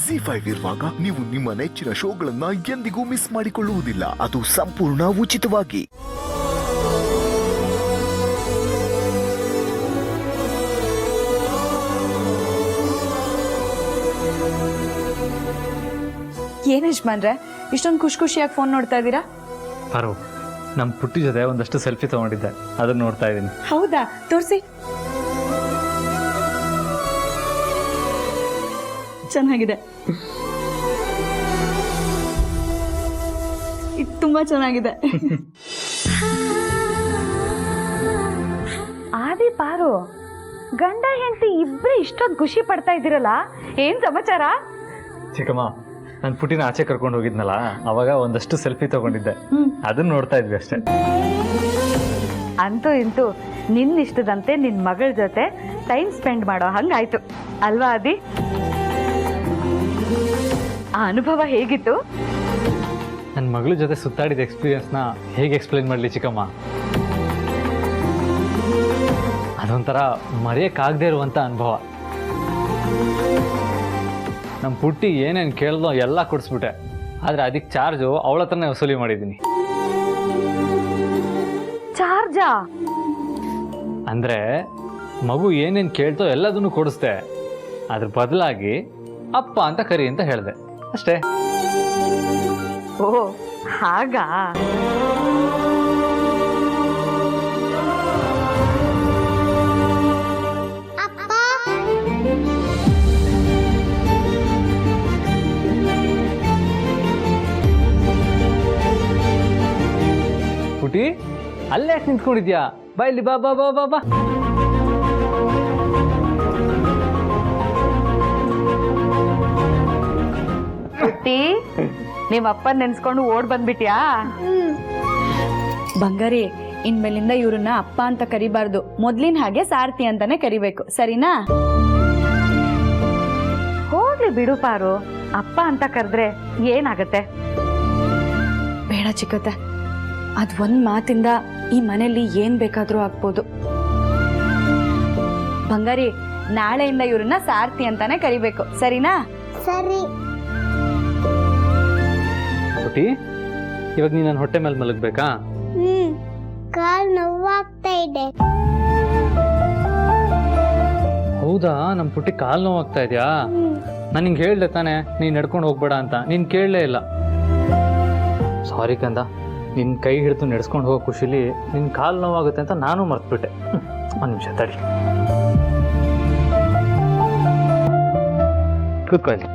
ಜಿ5 ಇರುವಾಗ ನೀವು ನಿಮ್ಮ ನೆಚ್ಚಿನ ಶೋಗಳನ್ನ ಎಂದಿಗೂ ಮಿಸ್ ಮಾಡಿಕೊಳ್ಳುವುದಿಲ್ಲ. ಅದು ಸಂಪೂರ್ಣ ಉಚಿತವಾಗಿ. ಏನ್ ಯಜಮಾನ್ರೆ ಇಷ್ಟೊಂದು ಖುಷಿಯಾಗಿ ಫೋನ್ ನೋಡ್ತಾ ಇದ್ದೀರಾ? ಪಾರು, ನಮ್ಮ ಪುಟ್ಟಿ ಜೊತೆ ಒಂದಷ್ಟು ಸೆಲ್ಫಿ ತಗೊಂಡಿದ್ದೆ, ಅದನ್ನ ನೋಡ್ತಾ ಇದ್ದೀನಿ. ಹೌದಾ? ತೋರಿಸಿ. ಚೆನ್ನಾಗಿದೆ, ಇದು ತುಂಬಾ ಚೆನ್ನಾಗಿದೆ. ಆದಿ ಪಾರು, ಗಂಡ ಹೆಂಡತಿ ಇಬ್ಬರೇ ಇಷ್ಟೊಂದು ಖುಷಿ ಪಡ್ತಾ ಇದ್ದೀರಲ್ಲ, ಏನ್ ಸಮಾಚಾರ? ಚಿಕ್ಕಮ್ಮ, ನನ್ನ ಪುಟ್ಟಿನ ಆಚೆ ಕರ್ಕೊಂಡು ಹೋಗಿದ್ನಲ್ಲ, ಅವಾಗ ಒಂದಷ್ಟು ಸೆಲ್ಫಿ ತಗೊಂಡಿದ್ದೆ, ಅದನ್ನ ನೋಡ್ತಾ ಇದ್ವಿ ಅಷ್ಟೇ. ಅಂತೂ ಇಂತೂ ನಿನ್ನಿಷ್ಟದಂತೆ ನಿನ್ನ ಮಗಳ ಜೊತೆ ಟೈಮ್ ಸ್ಪೆಂಡ್ ಮಾಡೋ ಹಂಗಾಯ್ತು ಅಲ್ವಾ ಆದಿ? ಆ ಅನುಭವ ಹೇಗಿತ್ತು? ನನ್ನ ಮಗಳ ಜೊತೆ ಸುತ್ತಾಡಿದ ಎಕ್ಸ್ಪೀರಿಯನ್ಸ್ನ ಹೇಗೆ ಎಕ್ಸ್ಪ್ಲೈನ್ ಮಾಡಲಿ ಚಿಕ್ಕಮ್ಮ? ಅದೊಂಥರ ಮರೆಯೋಕ್ಕಾಗದೇ ಇರುವಂಥ ಅನುಭವ. ನಮ್ಮ ಪುಟ್ಟಿ ಏನೇನು ಕೇಳ್ದೋ ಎಲ್ಲ ಕೊಡಿಸ್ಬಿಟ್ಟೆ, ಆದರೆ ಅದಕ್ಕೆ ಚಾರ್ಜು ಅವಳ ಹತ್ರನೇ ವಸೂಲಿ ಮಾಡಿದ್ದೀನಿ. ಚಾರ್ಜಾ? ಅಂದರೆ ಮಗು ಏನೇನು ಕೇಳ್ತೋ ಎಲ್ಲದನ್ನು ಕೊಡಿಸ್ದೆ, ಅದ್ರ ಬದಲಾಗಿ ಅಪ್ಪ ಅಂತ ಕರಿ ಅಂತ ಹೇಳಿದೆ ಅಷ್ಟೇ. ಓ ಹಾಗಾ? ಪುಟಿ, ಅಲ್ಲೇ ಯಾಕೆ ನಿಂತ್ಕೊಂಡಿದ್ಯಾ? ಬಾ ಇಲ್ಲಿ, ಬಾ ಬಾ ಬಾ ಬಾ ಬಾ. ಪುಟ್ಟಿ, ನಿಮ್ಮ ಅಪ್ಪನ ನೆನ್ಸ್ಕೊಂಡು ಓಡ್ ಬಂದ್ಬಿಟ್ಯಾ? ಬಂಗಾರಿ, ಇನ್ಮೇಲಿಂದ ಇವ್ರನ್ನ ಅಪ್ಪ ಅಂತ ಕರಿಬಾರ್ದು, ಮೊದ್ಲಿನ ಹಾಗೆ ಸಾರಥಿ ಅಂತಾನೆ ಕರಿಬೇಕು, ಸರಿನಾ? ಹೋಗ್ಲಿ ಬಿಡು ಪಾರು, ಅಪ್ಪ ಅಂತ ಕರೆದ್ರೆ ಏನಾಗತ್ತೆ? ಬೇಡ ಚಿಕ್ಕತ್ತೆ, ಅದ್ ಒಂದ್ ಮಾತಿಂದ ಈ ಮನೆಯಲ್ಲಿ ಏನ್ ಬೇಕಾದ್ರೂ ಆಗ್ಬೋದು. ಬಂಗಾರಿ, ನಾಳೆಯಿಂದ ಇವ್ರನ್ನ ಸಾರಥಿ ಅಂತಾನೆ ಕರಿಬೇಕು, ಸರಿನಾ? ಸರಿ. ಪುಟಿ, ಇವಾಗ ನೀನು ನನ್ನ ಹೊಟ್ಟೆ ಮೇಲೆ ಮಲಗಬೇಕಾ? ಕಾಲ್ ನೋವಾಗ್ತಾ ಇದೆ. ಹೌದಾ? ನಮ್ಮ ಪುಟ್ಟಿ ಕಾಲು ನೋವಾಗ್ತಾ ಇದೆಯಾ? ನಾನು ನಿಂಗೆ ಹೇಳ್ದೆ ತಾನೆ ನೀನು ನಡ್ಕೊಂಡು ಹೋಗ್ಬೇಡ ಅಂತ, ನೀನು ಕೇಳಲೇ ಇಲ್ಲ. ಸಾರಿ ಕಂದ, ನಿನ್ನ ಕೈ ಹಿಡಿದು ನಡೆಸ್ಕೊಂಡು ಹೋಗೋ ಖುಷಿಲಿ ನಿನ್ನ ಕಾಲು ನೋವಾಗುತ್ತೆ ಅಂತ ನಾನು ಮರ್ತ್ಬಿಟ್ಟೆ. ಒಂದು ನಿಮಿಷ ತಡಿ, ಕೂತ್ಕೊ ಇಲ್ಲಿ.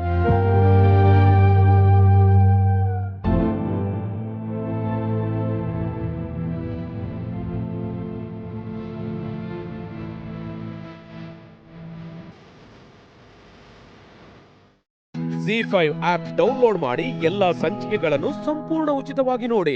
ಜಿ5 ಆಪ್ ಡೌನ್ಲೋಡ್ ಮಾಡಿ ಎಲ್ಲಾ ಸಂಚಿಕೆಗಳನ್ನು ಸಂಪೂರ್ಣ ಉಚಿತವಾಗಿ ನೋಡಿ.